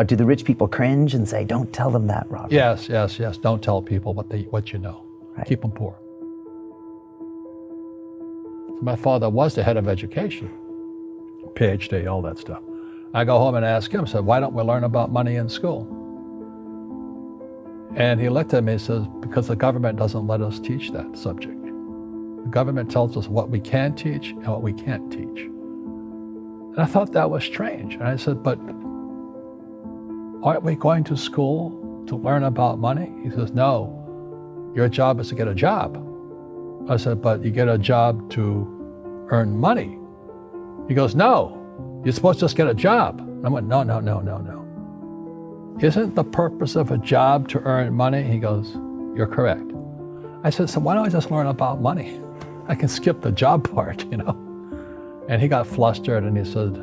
Do the rich people cringe and say, don't tell them that, Robert? Yes. Don't tell people what you know. Right. Keep them poor. My father was the head of education, PhD, all that stuff. I go home and ask him, said, why don't we learn about money in school? And he looked at me and says, because the government doesn't let us teach that subject. The government tells us what we can teach and what we can't teach. And I thought that was strange. And I said, but aren't we going to school to learn about money? He says, no, your job is to get a job. I said, but you get a job to earn money. He goes, no, you're supposed to just get a job. And I went, no. Isn't the purpose of a job to earn money? He goes, you're correct. I said, so why don't I just learn about money? I can skip the job part, you know? And he got flustered and he said,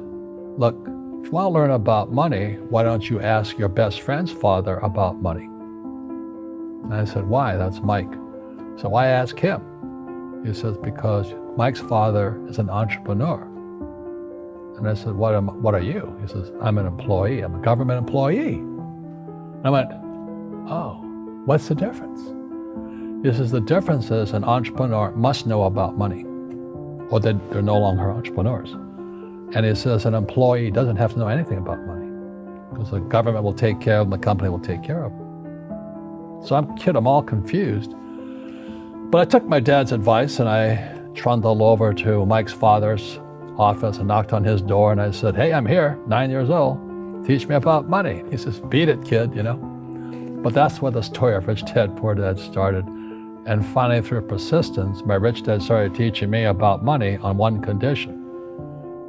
look, if you want to learn about money, why don't you ask your best friend's father about money? And I said, why? That's Mike. So I asked him. He says, because Mike's father is an entrepreneur. And I said, what are you? He says, I'm an employee. I'm a government employee. I went, oh, what's the difference? He says, the difference is an entrepreneur must know about money, or they're no longer entrepreneurs. And he says an employee doesn't have to know anything about money, because the government will take care of them, the company will take care of them. So I'm all confused. But I took my dad's advice and I trundled over to Mike's father's office and knocked on his door and I said, hey, I'm here, 9 years old. Teach me about money. He says, beat it, kid, you know. But that's where the story of Rich Dad, Poor Dad started. And finally, through persistence, my rich dad started teaching me about money on one condition.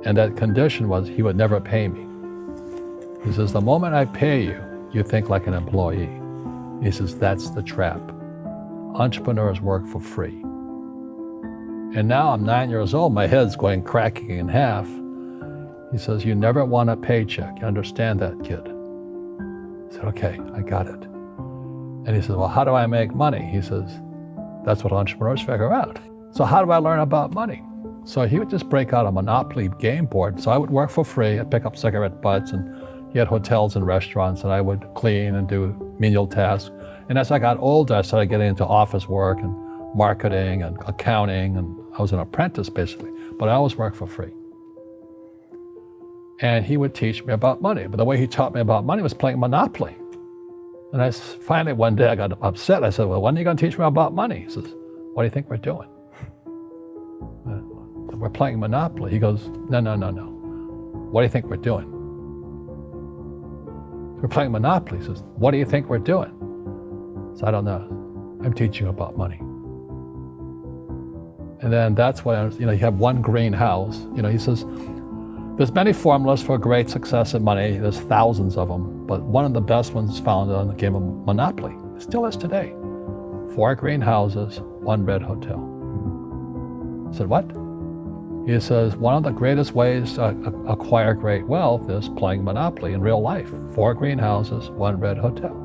And that condition was he would never pay me. He says, the moment I pay you, you think like an employee. He says, that's the trap. Entrepreneurs work for free. And now I'm 9 years old, my head's going cracking in half. He says, you never want a paycheck. You understand that, kid? I said, okay, I got it. And he says, well, how do I make money? He says, that's what entrepreneurs figure out. So how do I learn about money? So he would just break out a Monopoly game board. So I would work for free. I'd pick up cigarette butts, and he had hotels and restaurants, and I would clean and do menial tasks. And as I got older, I started getting into office work and marketing and accounting, and I was an apprentice basically, but I always worked for free. And he would teach me about money, but the way he taught me about money was playing Monopoly. And finally one day I got upset. I said, well, when are you going to teach me about money? He says, what do you think we're doing? We're playing Monopoly. He goes, no. What do you think we're doing? We're playing Monopoly. He says, what do you think we're doing? So I don't know. I'm teaching you about money. And then that's when, you have one greenhouse. He says, there's many formulas for great success in money. There's thousands of them, but one of the best ones found on the game of Monopoly. It still is today. 4 greenhouses, 1 red hotel. I said, what? He says, one of the greatest ways to acquire great wealth is playing Monopoly in real life. 4 greenhouses, 1 red hotel.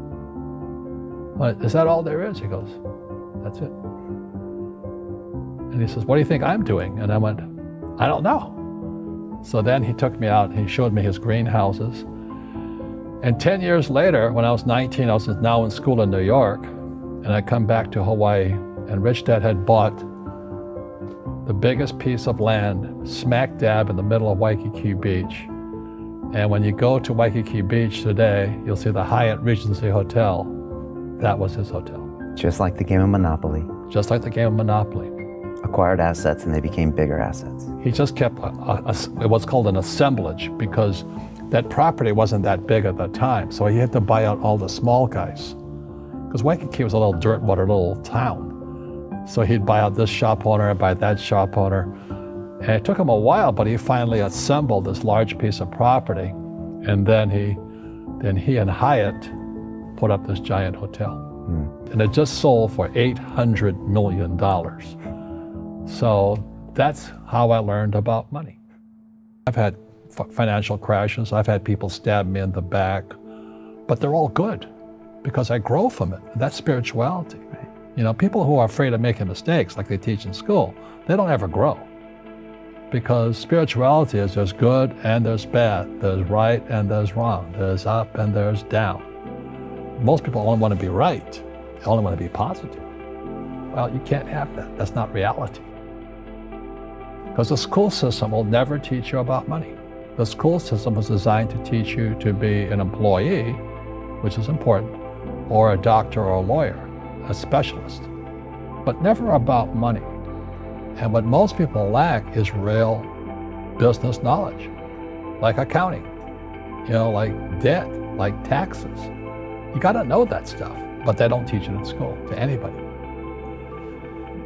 Is that all there is? He goes, that's it. And he says, what do you think I'm doing? And I went, I don't know. So then he took me out and he showed me his greenhouses. And 10 years later, when I was 19, I was now in school in New York, and I come back to Hawaii, and Rich Dad had bought the biggest piece of land smack dab in the middle of Waikiki Beach. And when you go to Waikiki Beach today, you'll see the Hyatt Regency Hotel. That was his hotel. Just like the game of Monopoly. Just like the game of Monopoly. Acquired assets and they became bigger assets. He just kept what's called an assemblage, because that property wasn't that big at the time. So he had to buy out all the small guys. Because Waikiki was a little dirtwater little town. So he'd buy out this shop owner and buy that shop owner. And it took him a while, but he finally assembled this large piece of property. And then he and Hyatt put up this giant hotel. And it just sold for $800 million. So that's how I learned about money. I've had financial crashes. I've had people stab me in the back, but they're all good because I grow from it. That's spirituality. Right? People who are afraid of making mistakes, like they teach in school, they don't ever grow because spirituality is there's good and there's bad, there's right and there's wrong, there's up and there's down. Most people only want to be right, they only want to be positive. Well, you can't have that. That's not reality. Because the school system will never teach you about money. The school system was designed to teach you to be an employee, which is important, or a doctor or a lawyer, a specialist, but never about money. And what most people lack is real business knowledge, like accounting, like debt, like taxes. You gotta know that stuff, but they don't teach it in school to anybody.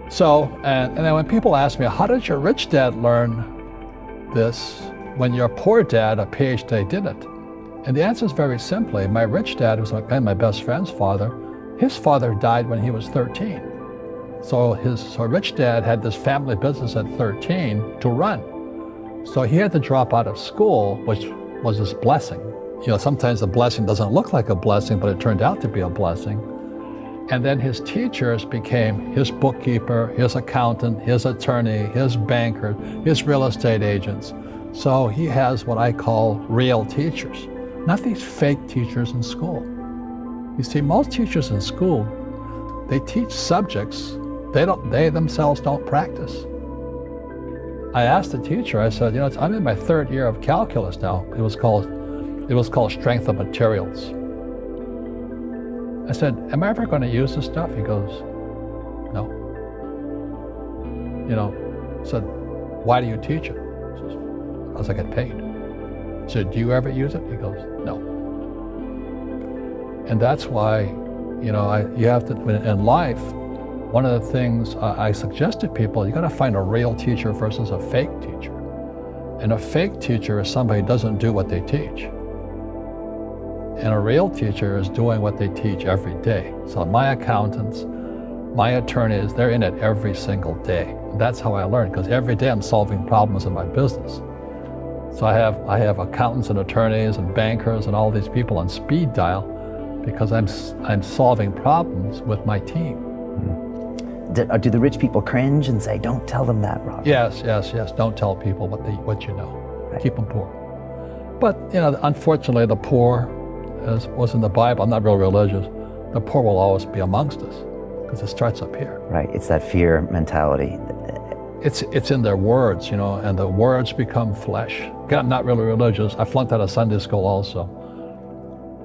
So, and then when people ask me, how did your rich dad learn this when your poor dad, a PhD, didn't? And the answer is very simply, my rich dad was my best friend's father. His father died when he was 13. So his rich dad had this family business at 13 to run. So he had to drop out of school, which was his blessing. Sometimes the blessing doesn't look like a blessing, but it turned out to be a blessing. And then his teachers became his bookkeeper, his accountant, his attorney, his banker, his real estate agents. So he has what I call real teachers, not these fake teachers in school. You see, most teachers in school, they teach subjects they themselves don't practice. I asked the teacher, I said, I'm in my third year of calculus now. It was called strength of materials. I said, am I ever going to use this stuff? He goes, no. I said, why do you teach it? He says, because I get paid. I said, do you ever use it? He goes, no. And that's why, you have to, in life, one of the things I suggest to people, you got to find a real teacher versus a fake teacher. And a fake teacher is somebody who doesn't do what they teach. And a real teacher is doing what they teach every day. So my accountants, my attorneys, they're in it every single day. And that's how I learn, because every day I'm solving problems in my business. So I have accountants and attorneys and bankers and all these people on speed dial because I'm solving problems with my team. Do the rich people cringe and say, don't tell them that, Robert? Yes. Don't tell people what you know. Right. Keep them poor. But, unfortunately, the poor, as was in the Bible, I'm not real religious, the poor will always be amongst us because it starts up here. Right, it's that fear mentality. It's in their words, and the words become flesh. Again, I'm not really religious. I flunked out of Sunday school also.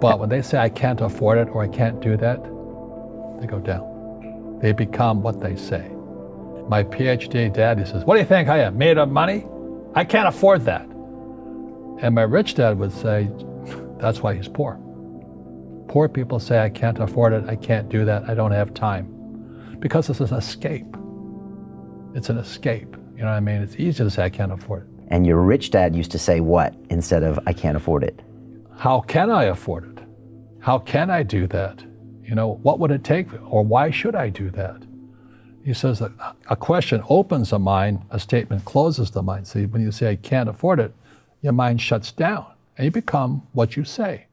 But when they say I can't afford it or I can't do that, they go down. They become what they say. My PhD dad, he says, what do you think I am, made of money? I can't afford that. And my rich dad would say, that's why he's poor. Poor people say, I can't afford it, I can't do that, I don't have time. Because it's an escape. It's an escape, you know what I mean? It's easy to say, I can't afford it. And your rich dad used to say what instead of, I can't afford it? How can I afford it? How can I do that? What would it take, or why should I do that? He says that a question opens the mind, a statement closes the mind. See, when you say, I can't afford it, your mind shuts down, and you become what you say.